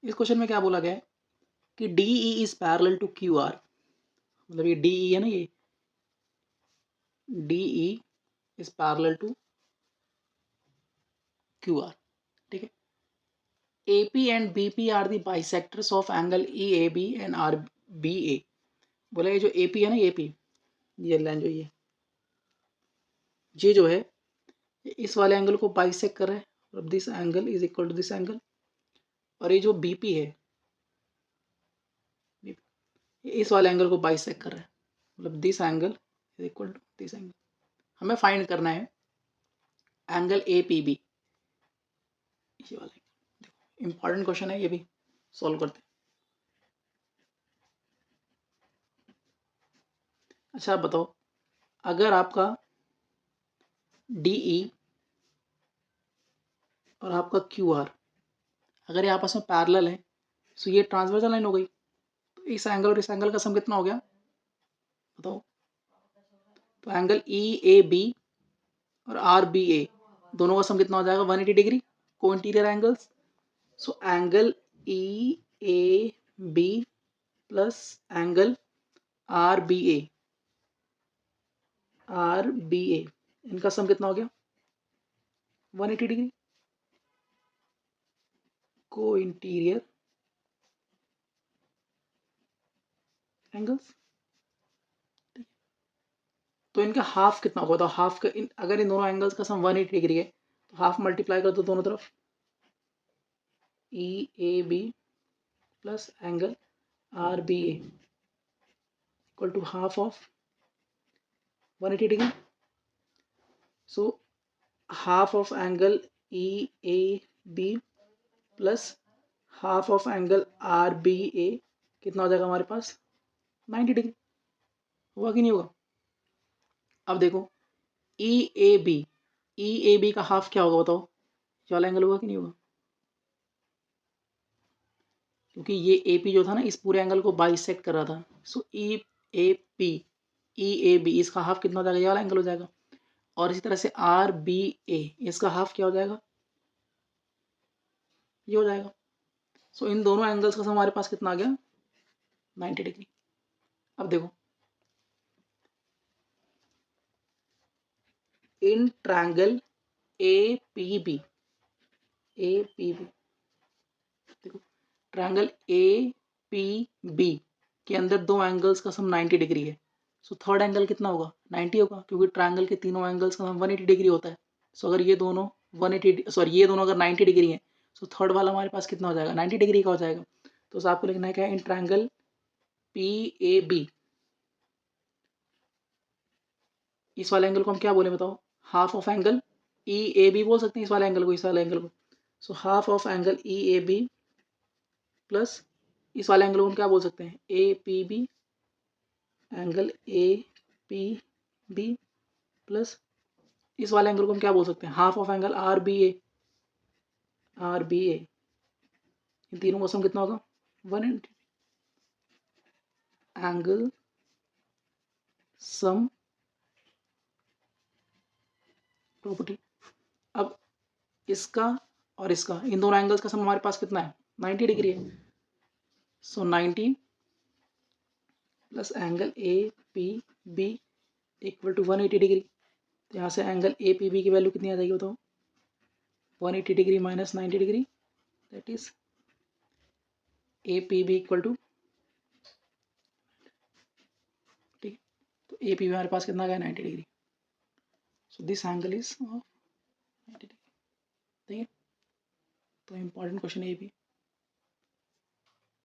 इस क्वेश्चन में क्या बोला गया है कि DE is parallel to QR, मतलब ये DE है ना, ये DE is parallel to QR, ठीक है। AP and BP are the bisectors of angle EAB and RBA। बोला ये जो AP है ना, AP ये लाइन जो ये जो है इस वाले एंगल को बाइसेक्ट कर रहा है, और this angle is equal to this angle. और ये जो BP है ये इस वाले एंगल को बाइसेक्ट कर रहा है, मतलब this angle is equal to this angle. हमें फाइंड करना है एंगल APB, ये वाला। देखो इंपॉर्टेंट क्वेश्चन है, ये भी सॉल्व करते हैं। अच्छा आप बताओ, अगर आपका DE और आपका QR अगर ये आपस में पैरेलल है, तो ये ट्रांसवर्सल लाइन हो गई, तो इस एंगल और इस एंगल का सम कितना हो गया बताओ। तो एंगल EAB और RBA दोनों का सम कितना हो जाएगा 180 डिग्री, को interior angles. So angle EAB plus angle RBA इनका सम कितना हो गया 180 डिग्री, को इंटीरियर एंगल्स। तो इनका हाफ कितना होगा, तो हाफ का अगर इन दोनों एंगल्स का सम 180 डिग्री है तो हाफ मल्टीप्लाई कर दो दोनों तरफ, EAB plus angle RBA equal to half of 180 degree. So half of angle EAB plus half of angle RBA कितना हो जाएगा हमारे पास 90 डिग्री। हुआ कि नहीं होगा। अब देखो EAB का हाफ क्या होगा बताओ, ये वाला एंगल होगा कि नहीं होगा, क्योंकि ये AP जो था ना इस पूरे एंगल को बाइसेक्ट कर रहा था। सो EAB इसका हाफ कितना हो जाएगा, ये वाला एंगल हो जाएगा। और इसी तरह से RBA इसका हाफ क्या हो जाएगा, ये हो जाएगा। सो इन दोनों एंगल्स का हमारे पास कितना आ गया 90 डिग्री। अब देखो इन ट्रायंगल APB देखो ट्रायंगल APB के अंदर दो एंगल्स का सम 90 डिग्री है। सो थर्ड एंगल कितना होगा 90 होगा, क्योंकि ट्रायंगल के तीनों एंगल्स का सम 180 डिग्री होता है। सो अगर ये दोनों 180 सॉरी ये दोनों अगर 90 डिग्री है, सो थर्ड वाला हमारे पास कितना हो जाएगा 90 डिग्री का हो जाएगा। तो आपको लिखना है क्या, इन ट्रायंगल PAB इस वाले एंगल को हम क्या बोले बताओ, हाफ ऑफ एंगल EAB बोल सकते हैं इस वाले एंगल को, इस वाले एंगल को। सो half of angle EAB plus इस वाले एंगल को हम क्या बोल सकते हैं APB, एंगल APB प्लस इस वाले एंगल को हम क्या बोल सकते हैं हाफ ऑफ एंगल RBA। इन तीनों का सम कितना होगा 180 एंगल सम प्रॉपर्टी। अब इसका और इसका इन दोनों एंगल्स का सम हमारे पास कितना है 90 डिग्री है। So 90 plus angle APB equal to 180 degree. तो यहाँ से एंगल APB की वैल्यू कितनी आ जाएगी बताओ 180 degree minus 90 degree, that is APB equal to, ठीक है। तो APB हमारे पास कितना गया 90 degree. So this angle is 90 degree, ठीक है। तो इंपॉर्टेंट क्वेश्चन है ये भी।